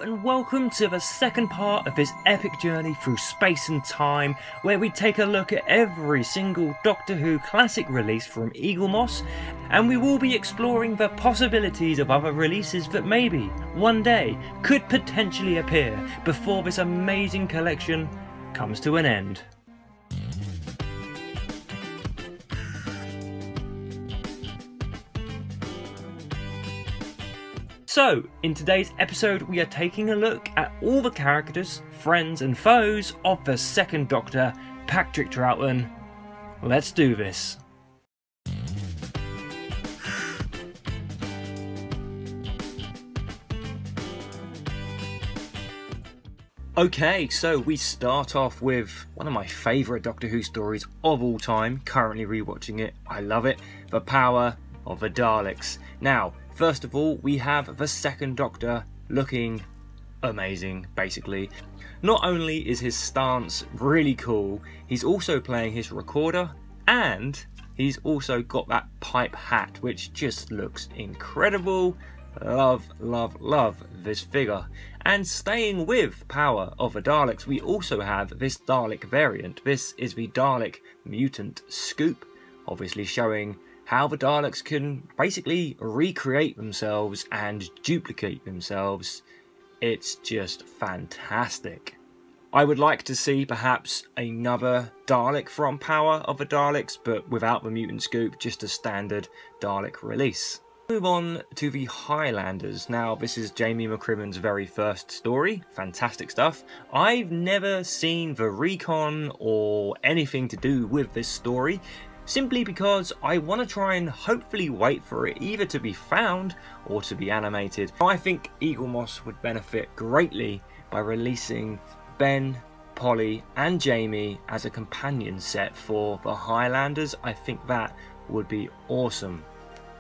and welcome to the second part of this epic journey through space and time, where we take a look at every single Doctor Who classic release from Eaglemoss, and we will be exploring the possibilities of other releases that maybe, one day, could potentially appear before this amazing collection comes to an end. So, in today's episode we are taking a look at all the characters, friends and foes of the second Doctor, Patrick Troughton. Let's do this. Okay, so we start off with one of my favourite Doctor Who stories of all time, currently rewatching it, I love it, The Power of the Daleks. Now, first of all, we have the second Doctor looking amazing, basically. Not only is his stance really cool, he's also playing his recorder, and he's also got that pipe hat, which just looks incredible. Love, love, love this figure. And staying with Power of the Daleks, we also have this Dalek variant. This is the Dalek Mutant Scoop, obviously showing how the Daleks can basically recreate themselves and duplicate themselves. It's just fantastic. I would like to see perhaps another Dalek from Power of the Daleks, but without the mutant scoop, just a standard Dalek release. Move on to the Highlanders. Now, this is Jamie McCrimmon's very first story. Fantastic stuff. I've never seen the recon or anything to do with this story, simply because I want to try and hopefully wait for it either to be found or to be animated. I think Eaglemoss would benefit greatly by releasing Ben, Polly and Jamie as a companion set for the Highlanders. I think that would be awesome.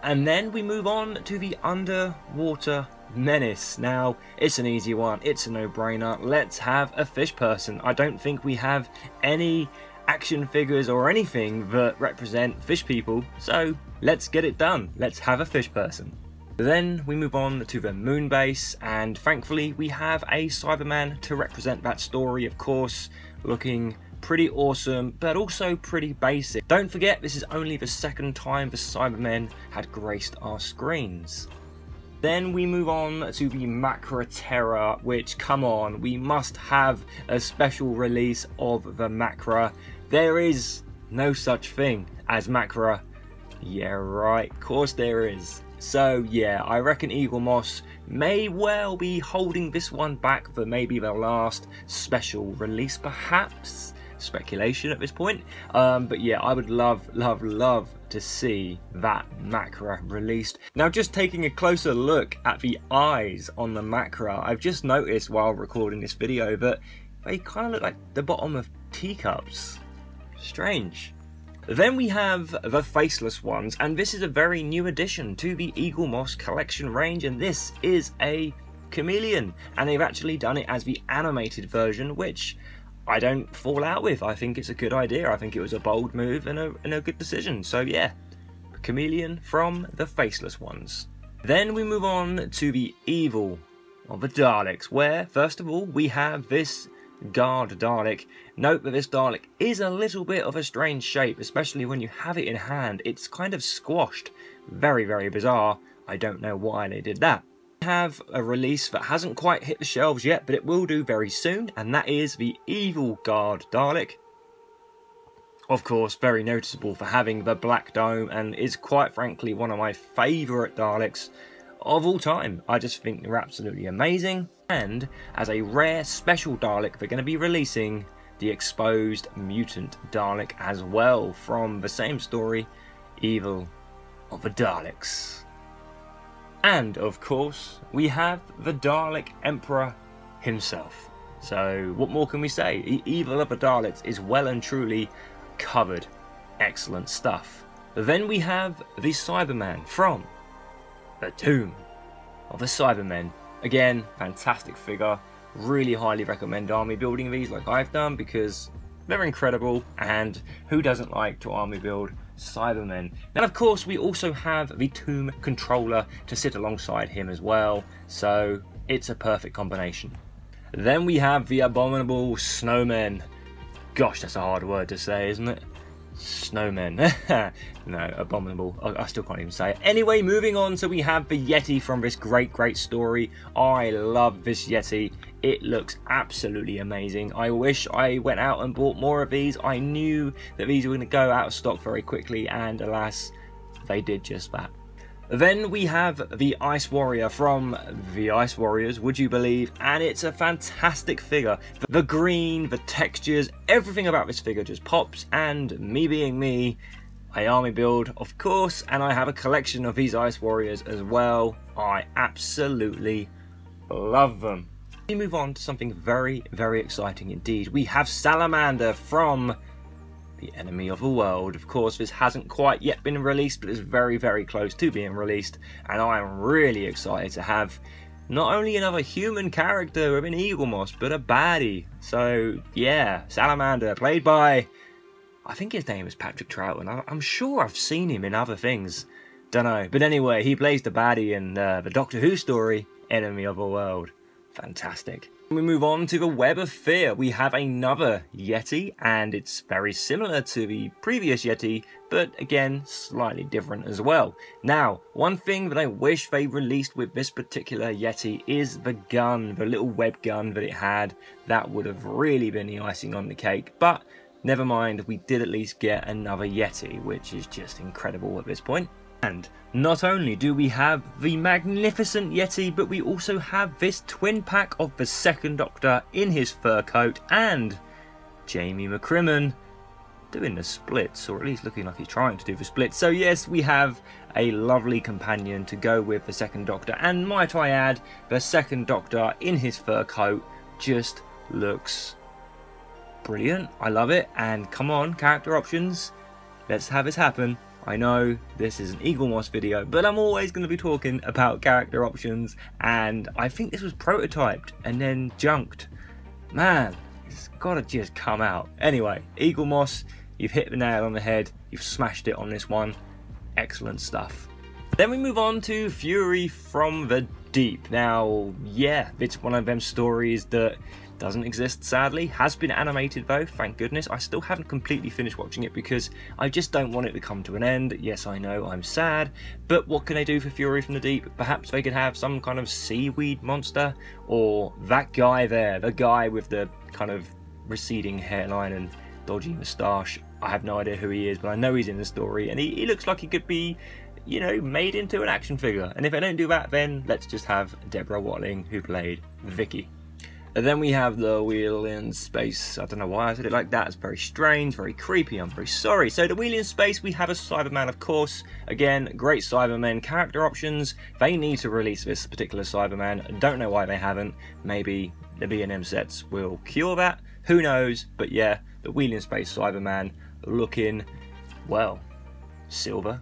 And then we move on to the Underwater Menace. Now, it's an easy one, it's a no-brainer. Let's have a fish person. I don't think we have any action figures or anything that represent fish people, so let's get it done. Let's have a fish person. Then we move on to the Moonbase, and thankfully we have a Cyberman to represent that story, of course, looking pretty awesome but also pretty basic. Don't forget, this is only the second time the Cybermen had graced our screens. Then we move on to the Macra Terror, which, come on, we must have a special release of the Macra. There is no such thing as Macra. Yeah, right, of course there is. So yeah, I reckon Eaglemoss may well be holding this one back for maybe the last special release, perhaps. Speculation at this point. But yeah, I would love to see that Macra released. Now, just taking a closer look at the eyes on the Macra, I've just noticed while recording this video that they kind of look like the bottom of teacups. Strange. Then we have the faceless ones, and this is a very new addition to the Eaglemoss collection range, and this is a chameleon, and they've actually done it as the animated version, which I don't fall out with. I think it's a good idea. I think it was a bold move and a good decision. So yeah, chameleon from the faceless ones. Then we move on to the evil of the Daleks, where first of all we have this guard Dalek. Note that this Dalek is a little bit of a strange shape, especially when you have it in hand. It's kind of squashed. Very, very bizarre. I don't know why they did that. We have a release that hasn't quite hit the shelves yet, but it will do very soon, and that is the Evil Guard Dalek. Of course, very noticeable for having the black dome, and is quite frankly one of my favourite Daleks of all time. I just think they're absolutely amazing. And as a rare special Dalek, they're going to be releasing the Exposed Mutant Dalek as well from the same story, Evil of the Daleks. And of course, we have the Dalek Emperor himself. So what more can we say? Evil of the Daleks is well and truly covered. Excellent stuff. Then we have the Cyberman from the Tomb of the Cybermen. Again, fantastic figure. Really highly recommend army building these like I've done, because they're incredible, and who doesn't like to army build Cybermen? And of course we also have the Tomb Controller to sit alongside him as well, so It's a perfect combination. Then we have the abominable snowmen. Gosh, that's a hard word to say, isn't it? Snowmen. No, abominable. I still can't even say it. Anyway, moving on. So we have the Yeti from this great story. I love this Yeti. It looks absolutely amazing. I wish I went out and bought more of these. I knew that these were going to go out of stock very quickly, and alas, they did just that. Then we have the Ice Warrior from the Ice Warriors, would you believe? And it's a fantastic figure. The green, the textures, everything about this figure just pops. And me being me, I army build, of course, and I have a collection of these Ice Warriors as well. I absolutely love them. We move on to something very exciting indeed. We have Salamander from the Enemy of the World. Of course, this hasn't quite yet been released, but it's very close to being released, and I am really excited to have not only another human character within Eaglemoss, but a baddie. So yeah, Salamander, played by, I think his name is Patrick Troughton. I'm sure I've seen him in other things, don't know, but anyway, he plays the baddie in the Doctor Who story, Enemy of the World. Fantastic. We move on to the Web of Fear. We have another Yeti, and it's very similar to the previous Yeti, but again, slightly different as well. Now, one thing that I wish they released with this particular Yeti is the gun, the little web gun that it had. That would have really been the icing on the cake, but never mind, we did at least get another Yeti, which is just incredible at this point. And not only do we have the magnificent Yeti, but we also have this twin pack of the Second Doctor in his fur coat and Jamie McCrimmon doing the splits, or at least looking like he's trying to do the splits. So yes, we have a lovely companion to go with the Second Doctor, and might I add, the Second Doctor in his fur coat just looks brilliant. I love it, and come on, character options, let's have this happen. I know this is an Eaglemoss video, but I'm always going to be talking about character options, and I think this was prototyped and then junked. Man, it's got to just come out. Anyway, Eaglemoss, you've hit the nail on the head, you've smashed it on this one. Excellent stuff. Then we move on to Fury from the Deep. Now, yeah, it's one of them stories that doesn't exist, sadly. Has been animated though, thank goodness. I still haven't completely finished watching it because I just don't want it to come to an end. Yes, I know, I'm sad, but what can they do for Fury from the Deep? Perhaps they could have some kind of seaweed monster, or that guy there, the guy with the kind of receding hairline and dodgy moustache. I have no idea who he is, but I know he's in the story, and he looks like he could be, you know, made into an action figure. And if I don't do that, then let's just have Deborah Watling, who played Vicky. And then we have the Wheel in Space. I don't know why I said it like that. It's very strange, very creepy. I'm very sorry. So the Wheel in Space, we have a Cyberman, of course. Again, great Cybermen character options. They need to release this particular Cyberman. Don't know why they haven't. Maybe the B&M sets will cure that. Who knows? But yeah, the Wheel in Space Cyberman looking, well, silver.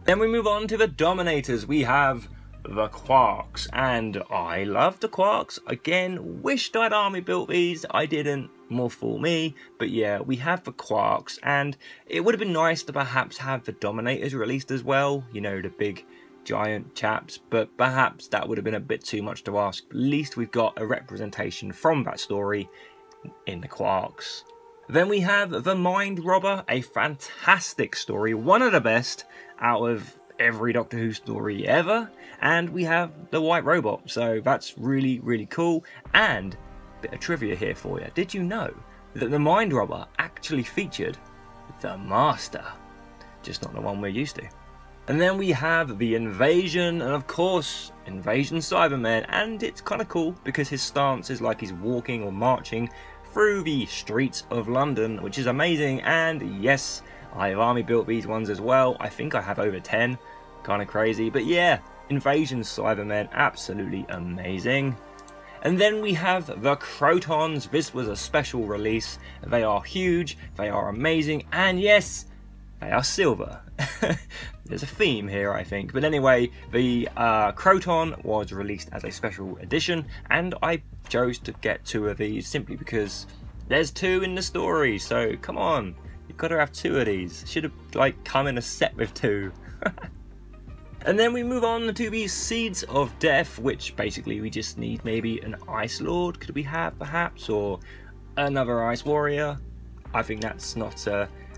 Then we move on to the Dominators. We have the Quarks, and I love the Quarks. Again, wished I'd army built these. I didn't, more fool me. But yeah, we have the Quarks, and it would have been nice to perhaps have the Dominators released as well, you know, the big giant chaps, but perhaps that would have been a bit too much to ask. At least we've got a representation from that story in the Quarks. Then we have the Mind Robber, a fantastic story, one of the best out of every Doctor Who story ever. And we have the White Robot, so that's really cool. And a bit of trivia here for you. Did you know that the Mind Robber actually featured the Master? Just not the one we're used to. And then we have the Invasion, and of course, Invasion Cybermen. And it's kind of cool because his stance is like he's walking or marching through the streets of London, which is amazing. And yes, I've army built these ones as well. I think I have over 10. Kind of crazy, but yeah, Invasion Cybermen, absolutely amazing. And then we have the Crotons. This was a special release. They are huge, they are amazing, and yes, they are silver. There's a theme here, I think. But anyway, the Croton was released as a special edition, and I chose to get 2 of these simply because there's 2 in the story. So come on, you've got to have 2 of these. Should have like come in a set with 2. And then we move on to the Seeds of Death, which basically we just need maybe an Ice Lord. Could we have perhaps, or another Ice Warrior? I think that's not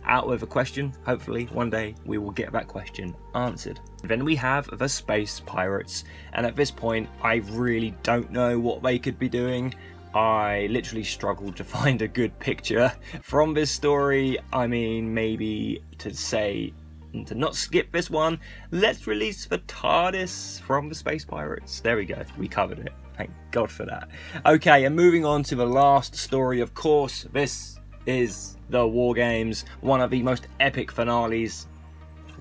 out of a question. Hopefully one day we will get that question answered. Then we have the Space Pirates, and at this point I really don't know what they could be doing. I literally struggled to find a good picture from this story. I mean, maybe to not skip this one, let's release the TARDIS from the Space Pirates. There we go, we covered it. Thank God for that. Okay, and moving on to the last story, of course, this is the War Games, one of the most epic finales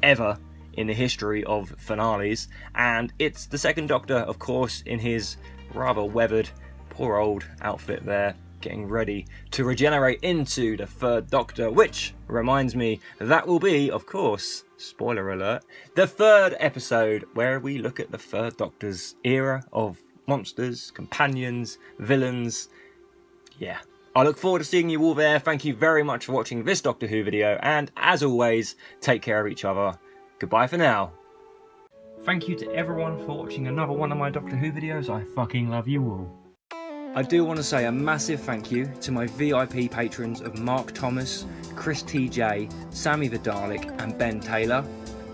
ever in the history of finales, and it's the Second Doctor, of course, in his rather weathered, poor old outfit there, getting ready to regenerate into the Third Doctor, which reminds me that will be, of course, spoiler alert, the third episode where we look at the Third Doctor's era of monsters, companions, villains. Yeah, I look forward to seeing you all there. Thank you very much for watching this Doctor Who video, and as always, take care of each other. Goodbye for now. Thank you to everyone for watching another one of my Doctor Who videos. I fucking love you all. I do want to say a massive thank you to my VIP patrons of Mark Thomas, Chris TJ, Sammy the Dalek and Ben Taylor.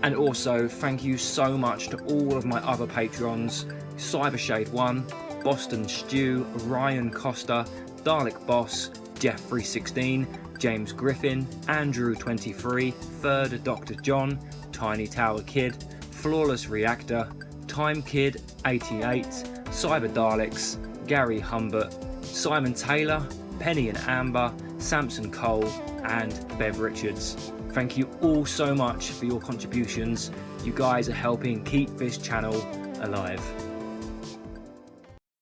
And also thank you so much to all of my other patrons, Cybershade1, Boston Stew, Ryan Costa, Dalek Boss, Jeff316, James Griffin, Andrew23, Third Dr. John, Tiny Tower Kid, Flawless Reactor, Time Kid 88, Cyber Daleks, Gary Humbert, Simon Taylor, Penny and Amber, Samson Cole and Bev Richards. Thank you all so much for your contributions. You guys are helping keep this channel alive.